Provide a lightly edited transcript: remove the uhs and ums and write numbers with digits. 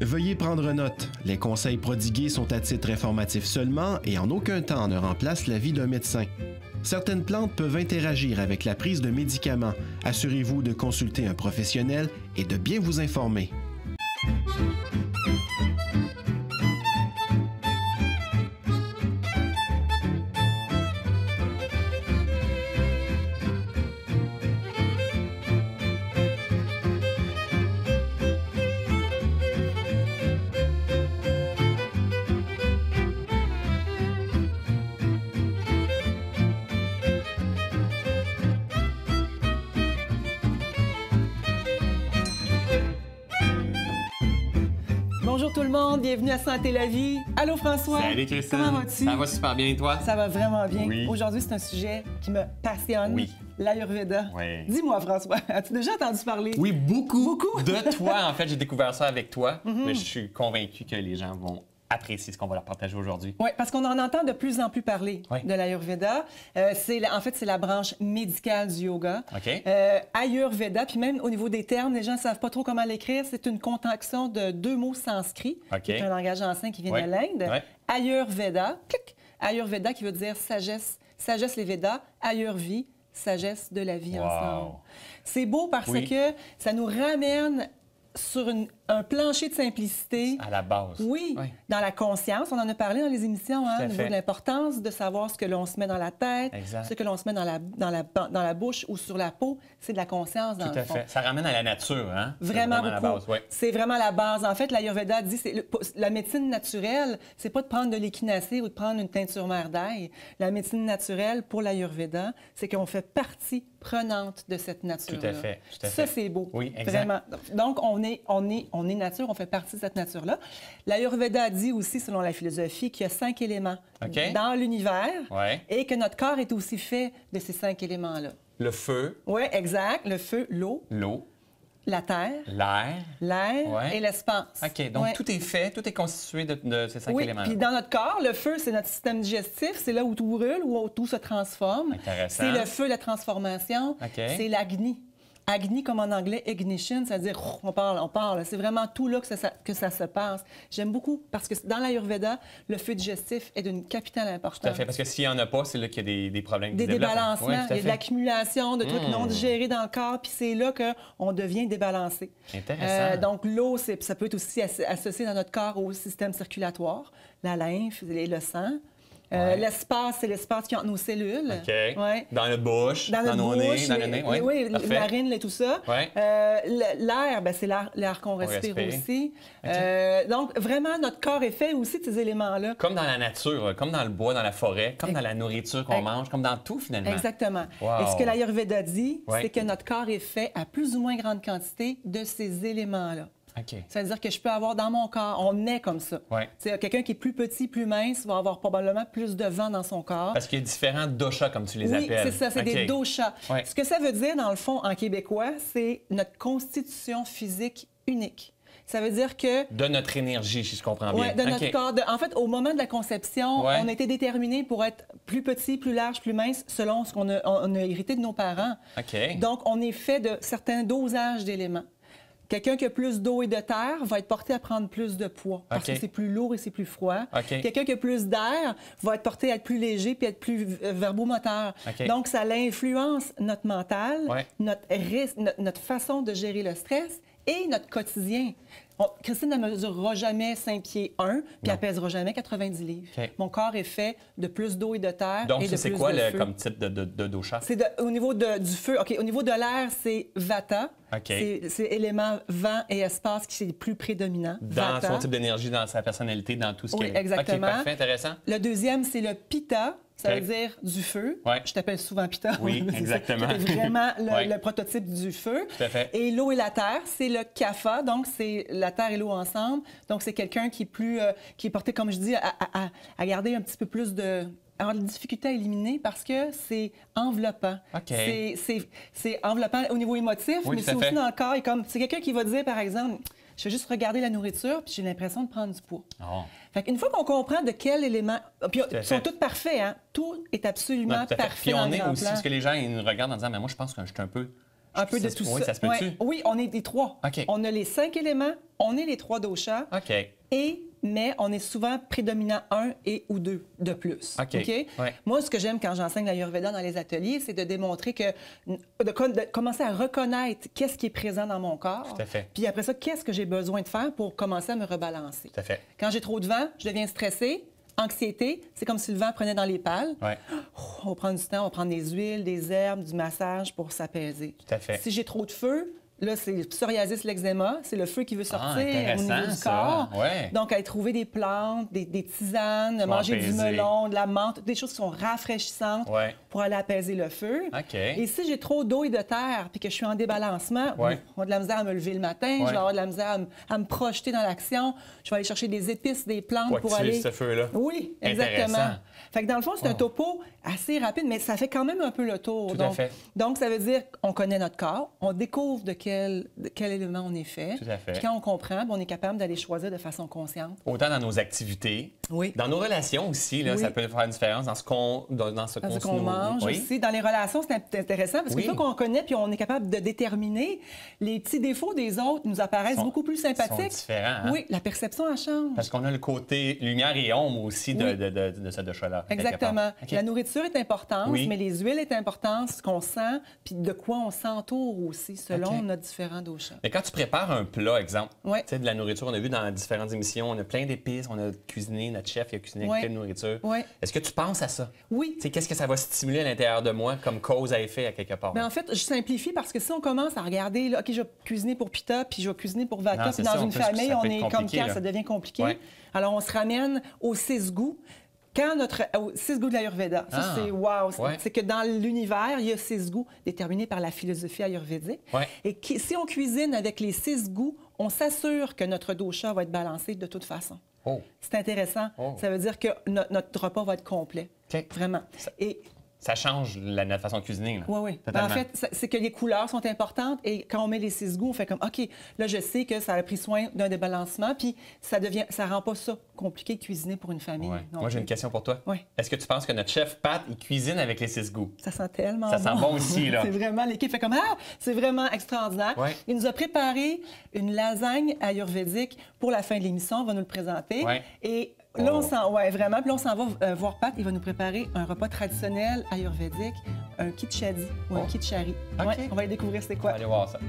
Veuillez prendre note, les conseils prodigués sont à titre informatif seulement et en aucun temps ne remplacent l'avis d'un médecin. Certaines plantes peuvent interagir avec la prise de médicaments. Assurez-vous de consulter un professionnel et de bien vous informer. Bonjour tout le monde, bienvenue à Santé la vie. Allô François. Salut Christine. Comment vas-tu? Ça va super bien et toi? Ça va vraiment bien. Oui. Aujourd'hui, c'est un sujet qui me passionne. Oui. L'Ayurveda. Oui. Dis-moi François, as-tu déjà entendu parler? Oui, beaucoup. Beaucoup? De toi, en fait, j'ai découvert ça avec toi, mais je suis convaincu que les gens vont apprécier ce qu'on va leur partager aujourd'hui. Oui, parce qu'on en entend de plus en plus parler Oui. de l'Ayurveda. En fait, c'est la branche médicale du yoga. OK. Ayurveda, puis même au niveau des termes, les gens ne savent pas trop comment l'écrire. C'est une contraction de deux mots sanscrits, OK. qui est un langage ancien qui vient Oui. de l'Inde. Oui. Ayurveda, clic. Ayurveda qui veut dire sagesse, sagesse les Védas, Ayurvi, sagesse de la vie Wow. ensemble. C'est beau parce Oui. que ça nous ramène sur un plancher de simplicité. À la base. Oui, Oui. dans la conscience. On en a parlé dans les émissions, à au niveau fait. de l'importance de savoir ce que l'on se met dans la tête, Exact. ce que l'on se met dans la bouche ou sur la peau. C'est de la conscience, dans Tout le à fond. fait. Ça ramène à la nature, hein? C'est Vraiment la beaucoup. base, oui. C'est vraiment la base. En fait, l'Ayurveda dit la médecine naturelle, c'est pas de prendre de l'échinacée ou de prendre une teinture mère d'ail. La médecine naturelle, pour l'Ayurveda, c'est qu'on fait partie prenante de cette nature-là. Tout à fait. Tout à Ça, fait. c'est beau. Oui, exact. Vraiment. Donc, on est nature, on fait partie de cette nature-là. L'Ayurveda dit aussi, selon la philosophie, qu'il y a 5 éléments OK. dans l'univers Ouais. et que notre corps est aussi fait de ces 5 éléments-là. Le feu, Oui, exact. Le feu, l'eau, l'eau, la terre, l'air. l'air Ouais. et l'espace. OK. Donc, Ouais. tout est fait, tout est constitué de ces 5 Oui, éléments. puis dans notre corps, le feu, c'est notre système digestif, c'est là où tout brûle, où tout se transforme. Intéressant. C'est le feu, la transformation. OK. C'est l'agni. Agni, comme en anglais, ignition, c'est-à-dire on parle. C'est vraiment tout là que ça se passe. J'aime beaucoup parce que dans l'Ayurveda, le feu digestif est d'une capitale importance. Tout à fait. Parce que s'il n'y en a pas, c'est là qu'il y a des problèmes qui Des se développent. débalancements, Oui, tout à il y a de fait. l'accumulation de trucs non digérés dans le corps, puis c'est là qu'on devient débalancé. Intéressant. Donc l'eau, ça peut être aussi associé dans notre corps au système circulatoire, la lymphe et le sang. Ouais. L'espace, c'est l'espace qui est entre nos cellules. OK. Ouais. Dans notre bouche, Dans notre nos bouche, nez, dans le nez. oui, les Parfait. narines et tout ça. Ouais. L'air, c'est l'air qu'on respire respire. aussi. OK. Donc, vraiment, notre corps est fait aussi de ces éléments-là. Comme dans la nature, comme dans le bois, dans la forêt, comme dans la nourriture qu'on mange, comme dans tout finalement. Exactement. Wow. Et ce que l'Ayurveda dit, Ouais. c'est que notre corps est fait à plus ou moins grande quantité de ces éléments-là. OK. C'est-à-dire que je peux avoir dans mon corps, on est comme ça. Ouais. C'est quelqu'un qui est plus petit, plus mince, va avoir probablement plus de vent dans son corps. Parce qu'il y a différents doshas, comme tu les Oui, appelles. c'est ça, c'est OK. des doshas. Ouais. Ce que ça veut dire, dans le fond, en québécois, c'est notre constitution physique unique. Ça veut dire que De notre énergie, si je comprends bien. ouais, de notre OK. corps. En fait, au moment de la conception, Ouais. on a été déterminé pour être plus petit, plus large, plus mince, selon ce qu'on a hérité de nos parents. OK. Donc, on est fait de certains dosages d'éléments. Quelqu'un qui a plus d'eau et de terre va être porté à prendre plus de poids parce OK. que c'est plus lourd et c'est plus froid. OK. Quelqu'un qui a plus d'air va être porté à être plus léger puis être plus verbomoteur. OK. Donc, ça influence notre mental, Ouais. notre façon de gérer le stress et notre quotidien. Christine ne mesurera jamais 5 pieds 1, puis elle pèsera jamais 90 livres. OK. Mon corps est fait de plus d'eau et de terre Donc, et de ça, c'est plus quoi de feu. comme type de dosha? C'est au niveau du feu. OK, au niveau de l'air, c'est Vata. OK. C'est élément vent et espace qui est plus prédominant. Dans Vata. son type d'énergie, dans sa personnalité, dans tout ce Oui, qu'elle est. exactement. OK, parfait, intéressant. Le deuxième, c'est le Pitta. Ça OK. veut dire du feu. Ouais. Je t'appelle souvent Pitta. Oui, C'est ça. exactement. C'est vraiment Ouais. le prototype du feu. Tout à fait. Et l'eau et la terre, c'est le Kapha. Donc, c'est la terre et l'eau ensemble. Donc, c'est quelqu'un qui est plus, qui est porté, comme je dis, à garder un petit peu plus de... avoir de difficulté à éliminer parce que c'est enveloppant. OK. C'est enveloppant au niveau émotif, Oui, mais tout c'est à aussi fait. dans le corps. Et comme, c'est quelqu'un qui va dire, par exemple, je vais juste regarder la nourriture puis j'ai l'impression de prendre du poids. Oh. Fait qu'une fois qu'on comprend de quel élément... Puis à ils sont fait. tous parfaits, hein? Tout est absolument Non, tout à fait. parfait Puis dans on le est grand aussi, plan. parce que les gens ils nous regardent en disant, mais moi, je pense que je suis un peu un peu de tout Oui, ça. ça se peut-tu? Ouais. Oui, on est des 3. OK. On a les 5 éléments, on est les 3 doshas. OK. Mais on est souvent prédominant 1 ou 2 de plus. OK. Ouais. Moi, ce que j'aime quand j'enseigne l'Ayurveda dans les ateliers, c'est de démontrer que, de commencer à reconnaître qu'est-ce qui est présent dans mon corps. Tout à fait. Puis après ça, qu'est-ce que j'ai besoin de faire pour commencer à me rebalancer. Tout à fait. Quand j'ai trop de vent, je deviens stressée. Anxiété, c'est comme si le vent prenait dans les pales. Ouais. On va prendre du temps, on va prendre des huiles, des herbes, du massage pour s'apaiser. Tout à fait. Si j'ai trop de feu, là, c'est psoriasis, l'eczéma, c'est le feu qui veut sortir au intéressant, niveau du ça. corps. Ouais. Donc, aller trouver des plantes, des tisanes, Pour manger du apaiser. melon, de la menthe, des choses qui sont rafraîchissantes Ouais. pour aller apaiser le feu. OK. Et si j'ai trop d'eau et de terre puis que je suis en débalancement, Ouais. je vais avoir de la misère à me lever le matin, je vais avoir de la misère à me projeter dans l'action, je vais aller chercher des épices, des plantes Pour pour activer aller... ce feu-là. Oui, Intéressant. exactement. Fait que dans le fond, c'est un topo assez rapide, mais ça fait quand même un peu le tour. Tout à fait. Donc, ça veut dire qu'on connaît notre corps, on découvre de quel élément on est fait. Tout à fait. Puis quand on comprend, on est capable d'aller choisir de façon consciente. Autant dans nos activités, Oui. dans nos relations aussi, là, Oui. ça peut faire une différence dans ce qu'on se Parce qu'on mange Oui. aussi. Dans les relations, c'est intéressant parce Oui. qu'une fois qu'on connaît puis on est capable de déterminer, les petits défauts des autres nous apparaissent beaucoup plus sympathiques. Sont différents, hein? Oui, la perception, elle change. Parce qu'on a le côté lumière et ombre aussi Oui. de ce dosha-là. quelque Exactement. part. OK. La nourriture est importante, Oui. mais les huiles est importante, ce qu'on sent, puis de quoi on s'entoure aussi, selon OK. nos différents doshas. Mais quand tu prépares un plat, exemple, Ouais. tu sais, de la nourriture, on a vu dans différentes émissions, on a plein d'épices, on a cuisiné, notre chef il a cuisiné Ouais. avec quelle nourriture. Ouais. Est-ce que tu penses à ça? Oui. Tu sais, qu'est-ce que ça va stimuler à l'intérieur de moi comme cause à effet à quelque part? Mais en fait, je simplifie parce que si on commence à regarder, là, OK, je vais cuisiner pour Pita, puis je vais cuisiner pour Vata, Non, puis c'est dans ça, une en plus, famille, ça peut on être est comme compliqué, 4, là. ça devient compliqué. Ouais. Alors, on se ramène aux 6 goûts. Quand aux 6 goûts de l'Ayurveda, ça, Ah. c'est wow. Ouais. C'est que dans l'univers, il y a 6 goûts déterminés par la philosophie ayurvédique. Ouais. Et si on cuisine avec les 6 goûts, on s'assure que notre dosha va être balancé de toute façon. Oh. C'est intéressant. Oh. Ça veut dire que notre repas va être complet. OK. Vraiment. Et Ça change notre façon de cuisiner. Là. oui, oui. Ben, Totalement. en fait, c'est que les couleurs sont importantes et quand on met les 6 goûts, on fait comme, OK, là, je sais que ça a pris soin d'un débalancement, puis ça rend pas ça compliqué de cuisiner pour une famille. Ouais. non Moi, j'ai plus. une question pour toi. Oui. Est-ce que tu penses que notre chef Pat, il cuisine avec les 6 goûts? Ça sent tellement Ça sent bon aussi, là. C'est vraiment, l'équipe fait comme, ah, c'est vraiment extraordinaire. Ouais. Il nous a préparé une lasagne ayurvédique pour la fin de l'émission, on va nous le présenter. Ouais. Et là, Oh. vraiment, puis là, on s'en va voir Pat, il va nous préparer un repas traditionnel ayurvédique, un kitchadi ou un Oh. kitchari. OK. Ouais, on va aller découvrir c'est On quoi. va aller voir ça.